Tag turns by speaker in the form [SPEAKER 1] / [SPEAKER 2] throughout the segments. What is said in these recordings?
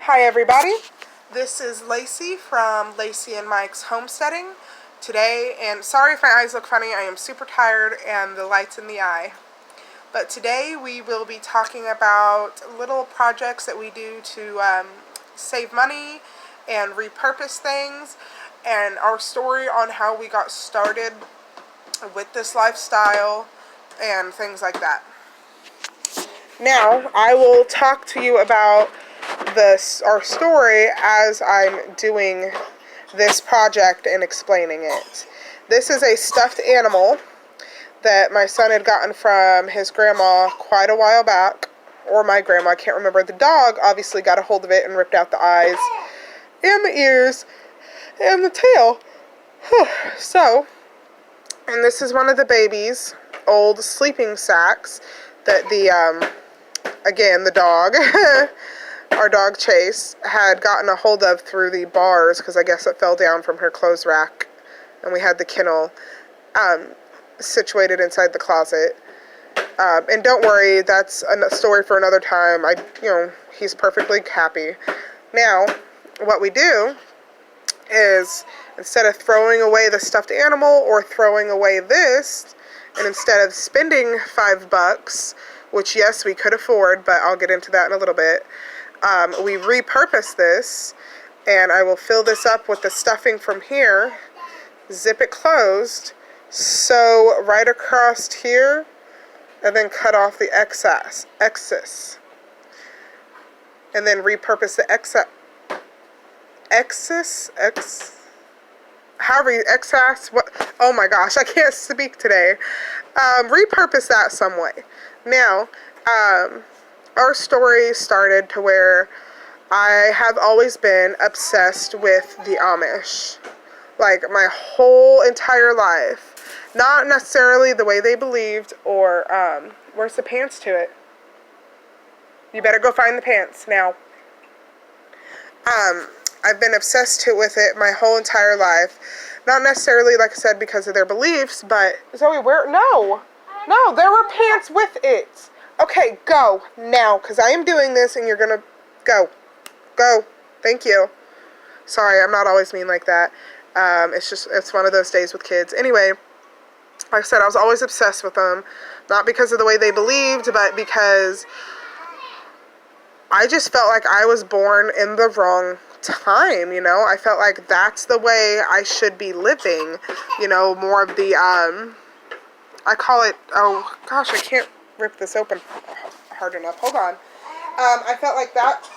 [SPEAKER 1] Hi everybody, this is Lacey from Lacey and Mike's Homesteading today, and sorry if my eyes look funny, I am super tired and the light's in the eye. But today we will be talking about little projects that we do to save money and repurpose things, and our story on how we got started with this lifestyle and things like that. Now, I will talk to you about our story as I'm doing this project and explaining it. This is a stuffed animal that my son had gotten from his grandma quite a while back, or my grandma, I can't remember. The dog obviously got a hold of it and ripped out the eyes and the ears and the tail. So, and this is one of the baby's old sleeping sacks that the dog, our dog Chase, had gotten a hold of through the bars, because I guess it fell down from her clothes rack, and we had the kennel situated inside the closet. And don't worry, that's a story for another time. He's perfectly happy. Now, what we do is, instead of throwing away the stuffed animal or throwing away this, and instead of spending $5, which yes, we could afford, but I'll get into that in a little bit, we repurpose this, and I will fill this up with the stuffing from here, zip it closed, sew right across here, and then cut off the excess, and then repurpose the excess, what, oh my gosh, I can't speak today, repurpose that some way. Now, our story started to where I have always been obsessed with the Amish, like my whole entire life. Not necessarily the way they believed, or, where's the pants to it? You better go find the pants now. I've been obsessed with it my whole entire life. Not necessarily, like I said, because of their beliefs, but Zoe, no, there were pants with it. Okay, go now, because I am doing this, and you're gonna go. Thank you. Sorry, I'm not always mean like that. It's one of those days with kids. Anyway, like I said, I was always obsessed with them, not because of the way they believed, but because I just felt like I was born in the wrong time, I felt like that's the way I should be living, more of the, I call it, oh gosh, I can't rip this open hard enough, hold on, I felt like that,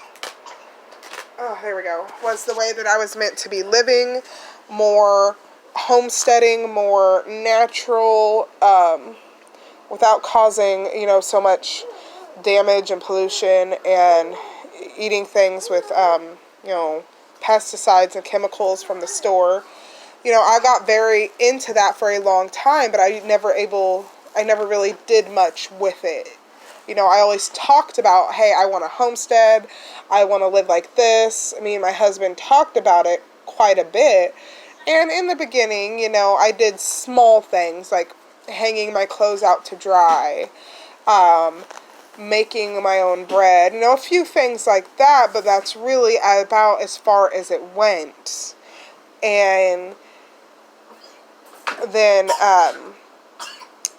[SPEAKER 1] oh, there we go, was the way that I was meant to be living, more homesteading, more natural, without causing, so much damage and pollution, and eating things with, pesticides and chemicals from the store. I got very into that for a long time, but I never really did much with it. I always talked about, hey, I want a homestead, I want to live like this. Me and my husband talked about it quite a bit, and in the beginning, I did small things, like hanging my clothes out to dry, making my own bread, a few things like that, but that's really about as far as it went. And then,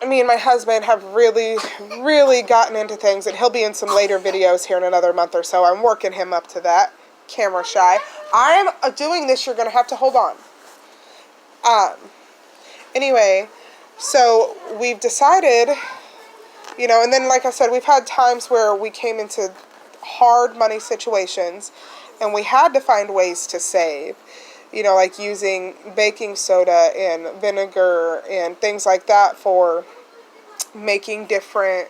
[SPEAKER 1] me and my husband have really, really gotten into things, and he'll be in some later videos here in another month or so. I'm working him up to that. Camera shy. I'm doing this, you're going to have to hold on. Anyway, so we've decided, and then, like I said, we've had times where we came into hard money situations, and we had to find ways to save, like using baking soda and vinegar and things like that for making different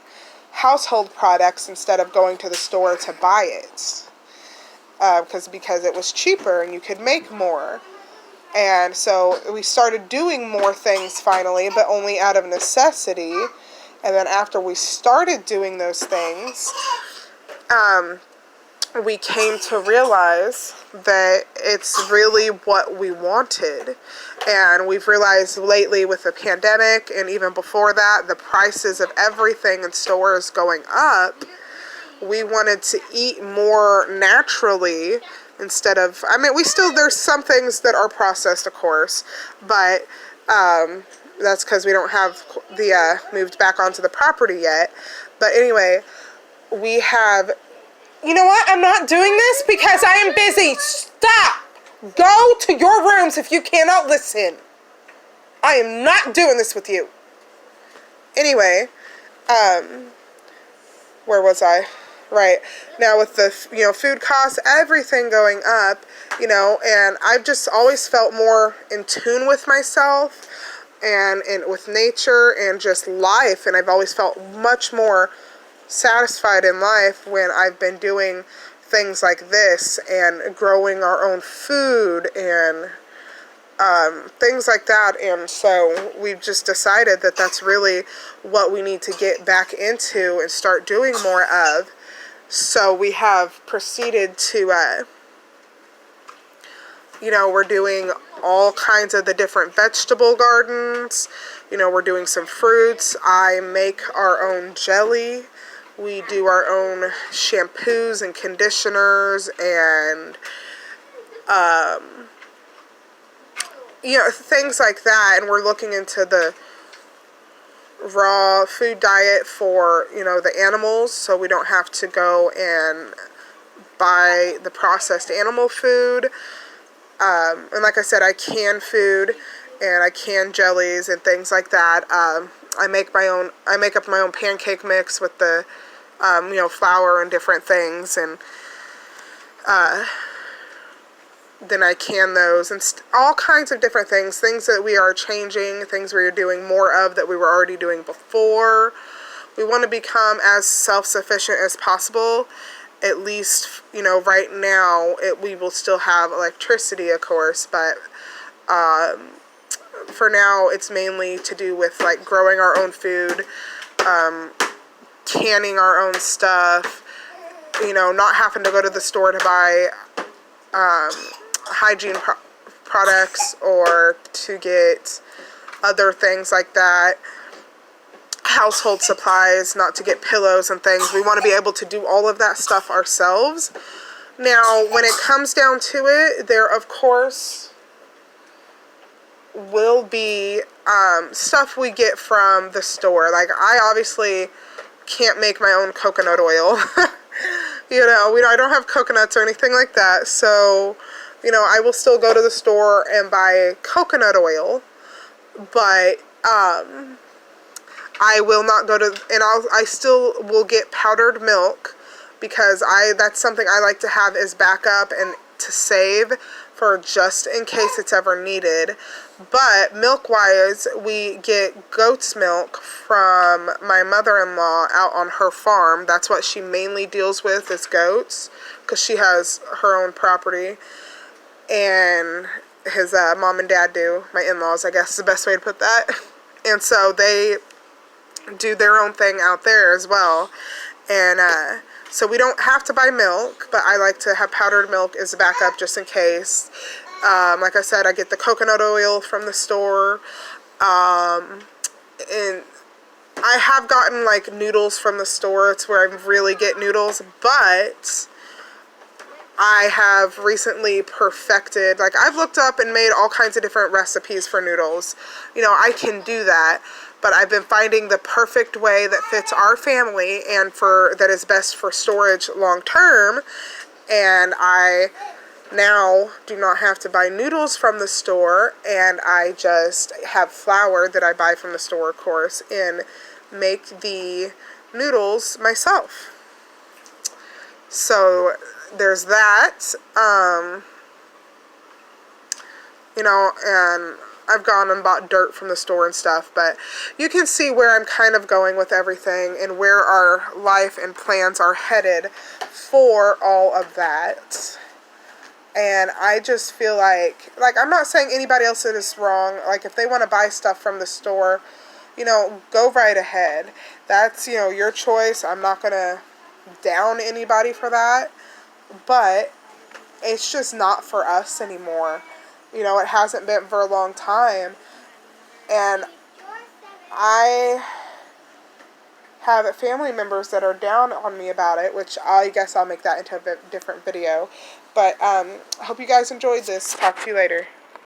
[SPEAKER 1] household products instead of going to the store to buy it, because it was cheaper and you could make more. And so we started doing more things finally, but only out of necessity. And then after we started doing those things, we came to realize that it's really what we wanted. And we've realized lately with the pandemic, and even before that, the prices of everything in stores going up, we wanted to eat more naturally instead of, I mean, there's some things that are processed, of course, but that's because we don't have moved back onto the property yet. But anyway, we have, you know what? I'm not doing this because I am busy. Stop! Go to your rooms if you cannot listen. I am not doing this with you. Anyway, where was I? Right. Now with the, food costs, everything going up, and I've just always felt more in tune with myself and with nature and just life. And I've always felt much more satisfied in life when I've been doing things like this and growing our own food and things like that. And so we've just decided that that's really what we need to get back into and start doing more of. So we have proceeded to, we're doing all kinds of the different vegetable gardens. We're doing some fruits. I make our own jelly. We do our own shampoos and conditioners and, things like that. And we're looking into the raw food diet for, the animals, so we don't have to go and buy the processed animal food. And like I said, I can food and I can jellies and things like that. I make up my own pancake mix with the, flour and different things, and then I can those and all kinds of different things that we are changing, things we are doing more of that we were already doing before. We want to become as self-sufficient as possible. At least, right now, we will still have electricity, of course, but for now, it's mainly to do with, growing our own food, canning our own stuff, not having to go to the store to buy hygiene products or to get other things like that, household supplies, not to get pillows and things. We want to be able to do all of that stuff ourselves. Now, when it comes down to it, there, of course, will be stuff we get from the store. Like, I obviously can't make my own coconut oil. I don't have coconuts or anything like that, so I will still go to the store and buy coconut oil, but I will not go to, and I still will get powdered milk because that's something I like to have as backup and to save for just in case it's ever needed. But milk-wise, we get goat's milk from my mother-in-law out on her farm. That's what she mainly deals with, is goats, because she has her own property. And his mom and dad do, my in-laws, I guess is the best way to put that. And so they do their own thing out there as well. And so we don't have to buy milk, but I like to have powdered milk as a backup just in case. Like I said, I get the coconut oil from the store. And I have gotten noodles from the store. It's where I really get noodles, but I have recently perfected, I've looked up and made all kinds of different recipes for noodles. I can do that, but I've been finding the perfect way that fits our family and that is best for storage long term. And I now do not have to buy noodles from the store, and I just have flour that I buy from the store, of course, and make the noodles myself. So there's that, and I've gone and bought dirt from the store and stuff, but you can see where I'm kind of going with everything and where our life and plans are headed for all of that. And I just feel like I'm not saying anybody else is wrong. If they want to buy stuff from the store, go right ahead. That's, your choice. I'm not going to down anybody for that. But it's just not for us anymore. It hasn't been for a long time. And I have family members that are down on me about it, which I guess I'll make that into a different video. But I hope you guys enjoyed this. Talk to you later.